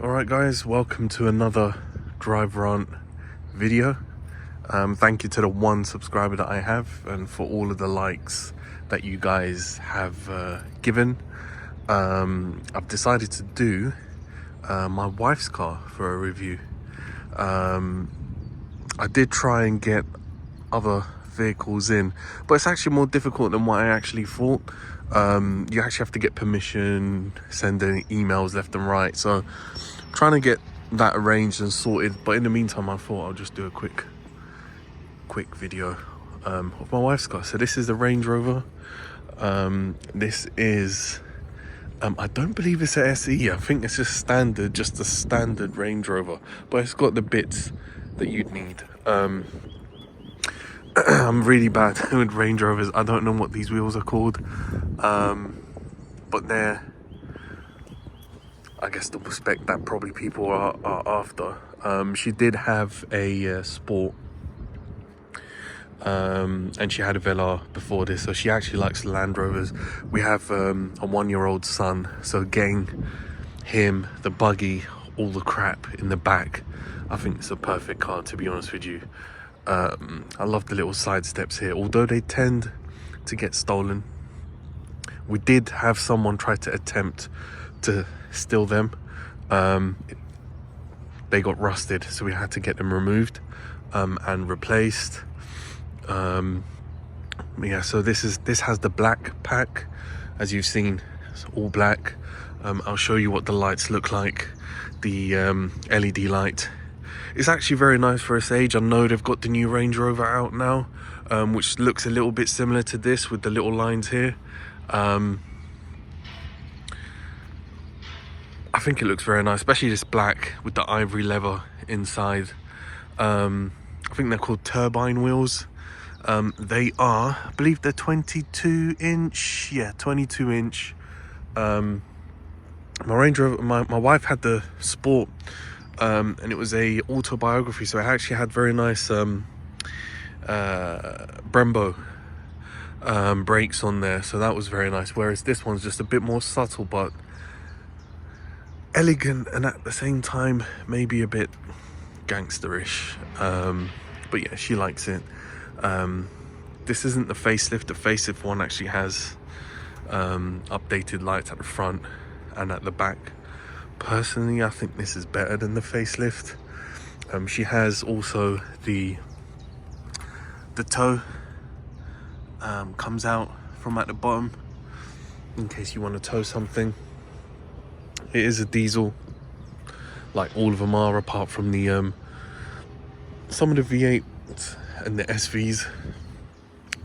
Alright guys, welcome to another Drive Rant video. Thank you to the one subscriber that I have and for all of the likes that you guys have given. I've decided to do my wife's car for a review. I did try and get other vehicles in, but it's actually more difficult than what I actually thought. You actually have to get permission, sending emails left and right, so trying to get that arranged and sorted. But in the meantime, I thought I'll just do a quick video of my wife's car. So this is the Range Rover. This is I don't believe it's a SE. I think it's just a standard Range Rover, but it's got the bits that you'd need. I'm really bad with Range Rovers. I don't know what these wheels are called, but they're, I guess, the spec that probably people are after. She did have a Sport, and she had a Velar before this, so she actually likes Land Rovers. We have a 1-year-old son, so getting him the buggy, all the crap in the back, I think it's a perfect car, to be honest with you. I love the little side steps here, although they tend to get stolen. We did have someone try to attempt to steal them. They got rusted, so we had to get them removed and replaced. Yeah, so this has the black pack, as you've seen. It's all black. I'll show you what the lights look like. The LED light, it's actually very nice for its age. I know they've got the new Range Rover out now, which looks a little bit similar to this with the little lines here. I think it looks very nice, especially this black with the ivory leather inside. I think they're called turbine wheels. They are, I believe they're 22 inch. Yeah, 22 inch. My Range Rover, my wife had the Sport, and it was a autobiography, so it actually had very nice Brembo brakes on there, so that was very nice, whereas this one's just a bit more subtle but elegant, and at the same time maybe a bit gangsterish. But yeah, she likes it. This isn't the facelift. The facelift one actually has updated lights at the front and at the back. Personally, I think this is better than the facelift. She has also the tow comes out from at the bottom in case you want to tow something. It is a diesel, like all of them are, apart from the some of the V8s and the SVs.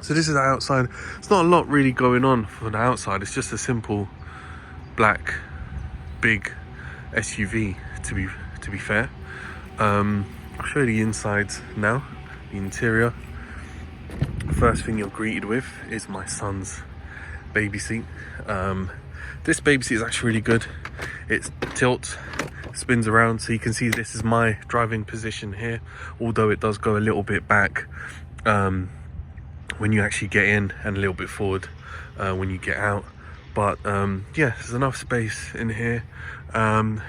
So this is the outside. It's not a lot really going on for the outside. It's just a simple black big SUV, to be fair. I'll show you the inside now, the interior. First thing you're greeted with is my son's baby seat. This baby seat is actually really good. It tilts, spins around, so you can see this is my driving position here, although it does go a little bit back when you actually get in, and a little bit forward when you get out. But yeah, there's enough space in here. Got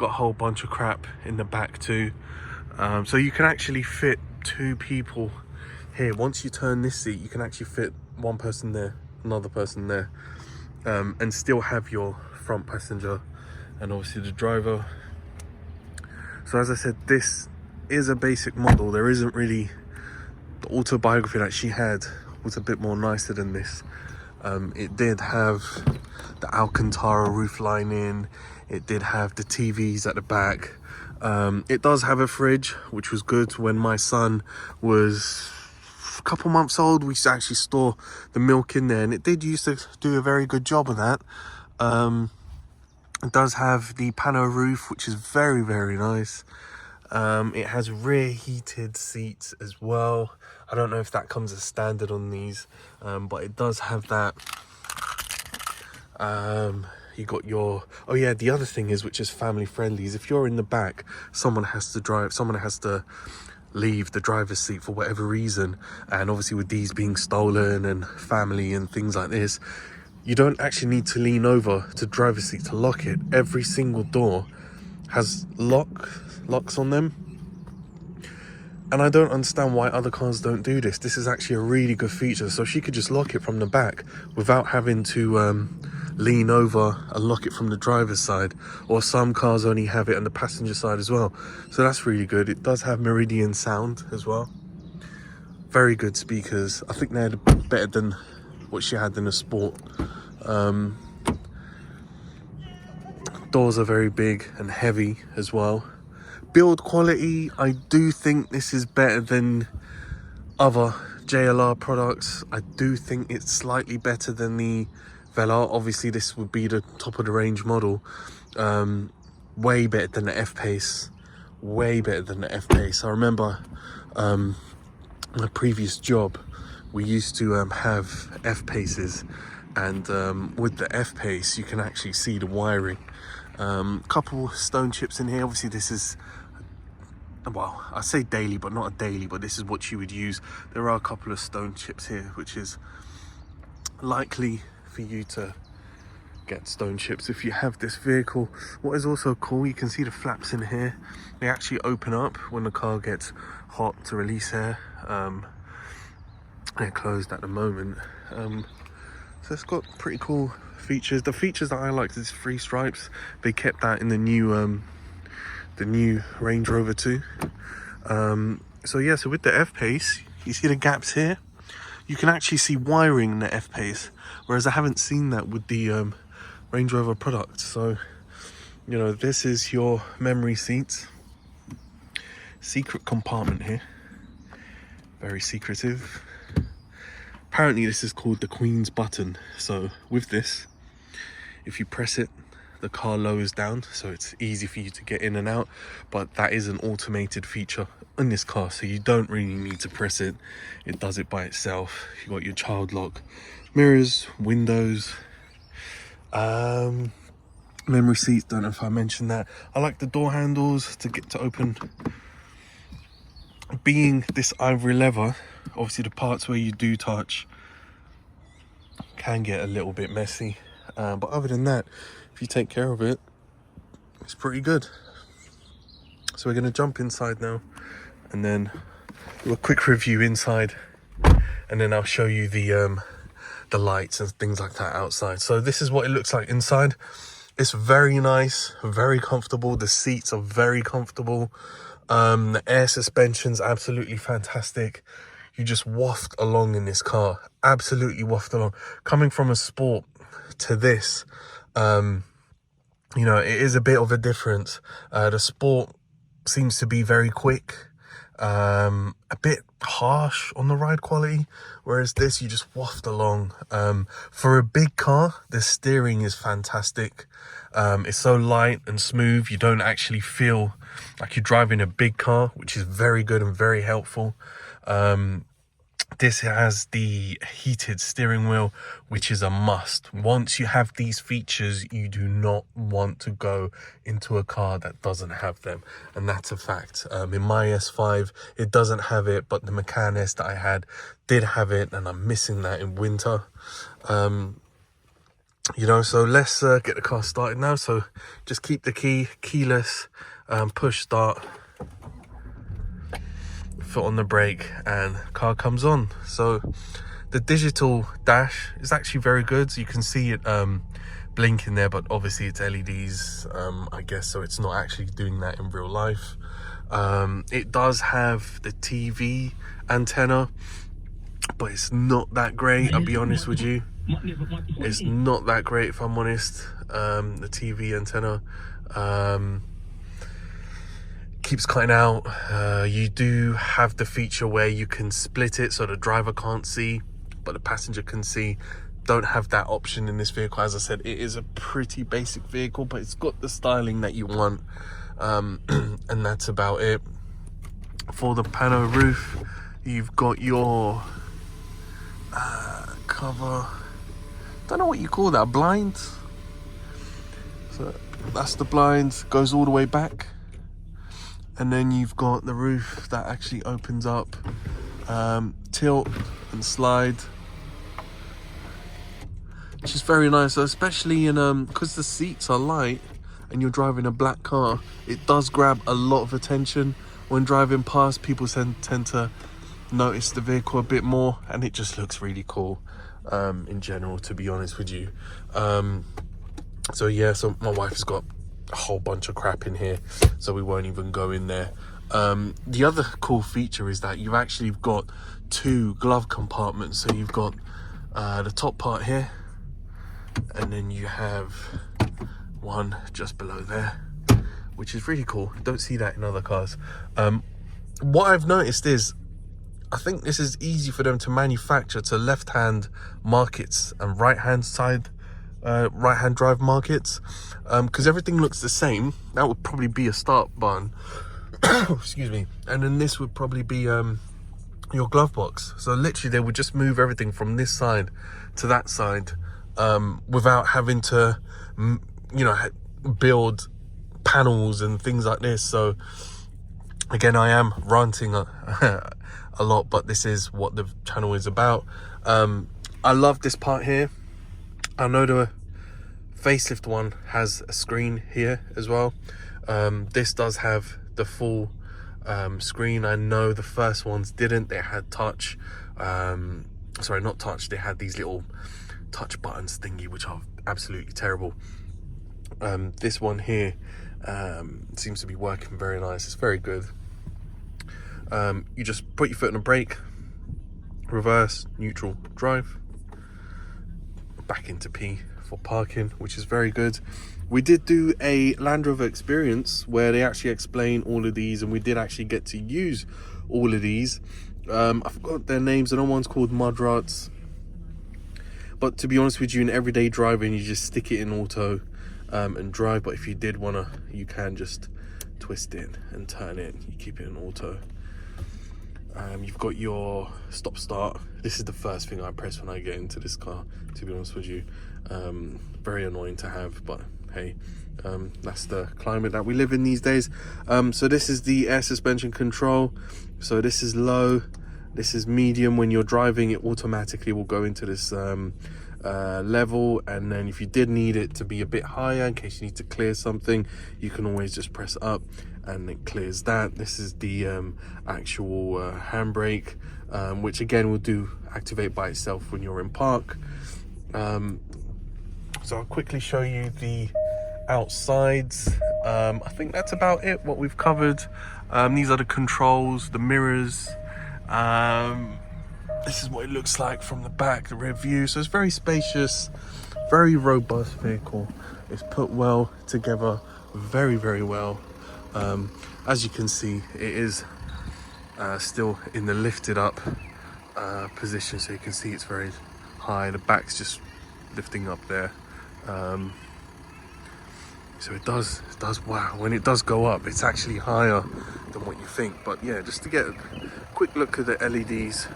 a whole bunch of crap in the back too, so you can actually fit 2 people here. Once you turn this seat, you can actually fit one person there, another person there, and still have your front passenger and obviously the driver. So as I said, this is a basic model. There isn't really, the autobiography that she had was a bit more nicer than this. It did have the Alcantara roof lining. It did have the TVs at the back. It does have a fridge, which was good. When my son was a couple months old, we used to actually store the milk in there, and it did used to do a very good job of that. It does have the pano roof, which is very, very nice. It has rear heated seats as well. I don't know if that comes as standard on these, but it does have that. You got your, oh yeah, the other thing is, which is family friendly, is if you're in the back, someone has to leave the driver's seat for whatever reason. And obviously with these being stolen and family and things like this, you don't actually need to lean over to driver's seat to lock it. Every single door has locks on them. And I don't understand why other cars don't do this. This is actually a really good feature. So she could just lock it from the back without having to lean over and lock it from the driver's side. Or some cars only have it on the passenger side as well. So that's really good. It does have Meridian sound as well. Very good speakers. I think they're better than what she had in the Sport. Doors are very big and heavy as well. Build quality, I do think this is better than other JLR products. I do think it's slightly better than the Velar. Obviously this would be the top of the range model. Way better than the F-Pace. Way better than the F-Pace. I remember my previous job, we used to have F-Paces, and with the F-Pace you can actually see the wiring. Couple stone chips in here. Obviously this is, well, I say daily, but not a daily, but this is what you would use. There are a couple of stone chips here, which is likely for you to get stone chips if you have this vehicle. What is also cool, you can see the flaps in here. They actually open up when the car gets hot to release air. They're closed at the moment. So it's got pretty cool features. The features that I liked is 3 stripes. They kept that in the new Range Rover 2. So yeah, so with the F-Pace, you see the gaps here. You can actually see wiring in the F-Pace, whereas I haven't seen that with the Range Rover product. So, you know, this is your memory seats. Secret compartment here. Very secretive. Apparently this is called the Queen's button. So with this, if you press it, the car lowers down, so it's easy for you to get in and out. But that is an automated feature in this car, so you don't really need to press it. It does it by itself. You got your child lock, mirrors, windows, memory seats. Don't know if I mentioned that. I like the door handles to get to open. Being this ivory leather, obviously the parts where you do touch can get a little bit messy, but other than that, if you take care of it, it's pretty good. So we're going to jump inside now and then do a quick review inside, and then I'll show you the lights and things like that outside. So this is what it looks like inside. It's very nice, very comfortable. The seats are very comfortable. The air suspension's absolutely fantastic. You just waft along in this car, absolutely waft along. Coming from a Sport to this, you know, it is a bit of a difference. The Sport seems to be very quick, a bit harsh on the ride quality, whereas this, you just waft along. For a big car, the steering is fantastic. It's so light and smooth, you don't actually feel like you're driving a big car, which is very good and very helpful. This has the heated steering wheel, which is a must. Once you have these features, you do not want to go into a car that doesn't have them, and that's a fact. In my S5, it doesn't have it, but the Macan S that I had did have it, and I'm missing that in winter. You know, so let's get the car started now. So just keep the key, keyless, push start, foot on the brake, and car comes on. So the digital dash is actually very good. So you can see it blinking there, but obviously it's LEDs, I guess, so it's not actually doing that in real life. It does have the TV antenna, but it's not that great, I'll be honest with you. It's not that great, if I'm honest. The TV antenna keeps cutting out. You do have the feature where you can split it so the driver can't see but the passenger can see. Don't have that option in this vehicle. As I said, it is a pretty basic vehicle, but it's got the styling that you want, and that's about it. For the pano roof, you've got your cover, don't know what you call that, blind. So that's the blind, goes all the way back, and then you've got the roof that actually opens up, tilt and slide, which is very nice, especially in because the seats are light and you're driving a black car, it does grab a lot of attention. When driving past, people tend to notice the vehicle a bit more, and it just looks really cool in general, to be honest with you. So yeah, so my wife has got a whole bunch of crap in here, so we won't even go in there. The other cool feature is that you've actually got 2 glove compartments. So you've got the top part here, and then you have one just below there, which is really cool. Don't see that in other cars. What I've noticed is, I think this is easy for them to manufacture to left-hand markets and right-hand drive markets, because everything looks the same. That would probably be a start button. Excuse me. And then this would probably be your glove box. So literally they would just move everything from this side to that side without having to build panels and things like this. So again, I am ranting a lot, but this is what the channel is about. I love this part here. I know the facelift one has a screen here as well. This does have the full screen. I know the first ones didn't. They had touch. Sorry, not touch. They had these little touch buttons thingy, which are absolutely terrible. This one here seems to be working very nice. It's very good. You just put your foot on the brake, reverse, neutral, drive, back into P for parking, which is very good. We did do a Land Rover experience where they actually explain all of these, and we did actually get to use all of these. I forgot their names. I know one's called Mudrats, but to be honest with you, in everyday driving, you just stick it in auto and drive. But if you did wanna, you can just twist it and turn it. You keep it in auto. You've got your stop start. This is the first thing I press when I get into this car, to be honest with you. Very annoying to have, but hey, that's the climate that we live in these days. So this is the air suspension control. So this is low, this is medium. When you're driving, it automatically will go into this level, and then if you did need it to be a bit higher in case you need to clear something, you can always just press up and it clears that. This is the actual handbrake, which again will activate by itself when you're in park. So I'll quickly show you the outsides. I think that's about it, what we've covered. These are the controls, the mirrors. This is what it looks like from the back, the rear view. So it's very spacious, very robust vehicle. It's put well together, very, very well. As you can see, it is still in the lifted up position, so you can see it's very high. The back's just lifting up there. So it does, wow, when it does go up, it's actually higher than what you think. But yeah, just to get a quick look at the LEDs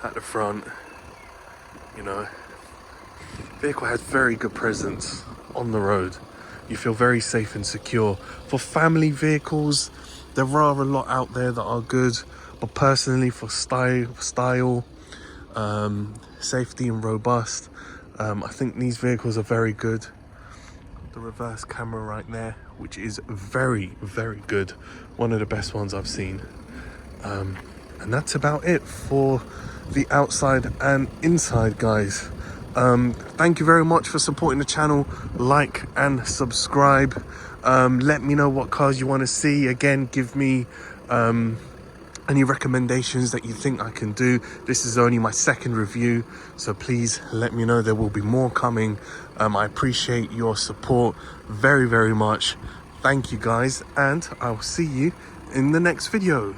at the front, vehicle has very good presence on the road. You feel very safe and secure. For family vehicles, there are a lot out there that are good, but personally for style, safety and robust, I think these vehicles are very good. The reverse camera right there, which is very, very good. One of the best ones I've seen. And that's about it for the outside and inside, guys. Thank you very much for supporting the channel. Like and subscribe. Let me know what cars you want to see. Again, give me any recommendations that you think I can do. This is only my second review, so please let me know. There will be more coming. I appreciate your support very, very much. Thank you, guys, and I'll see you in the next video.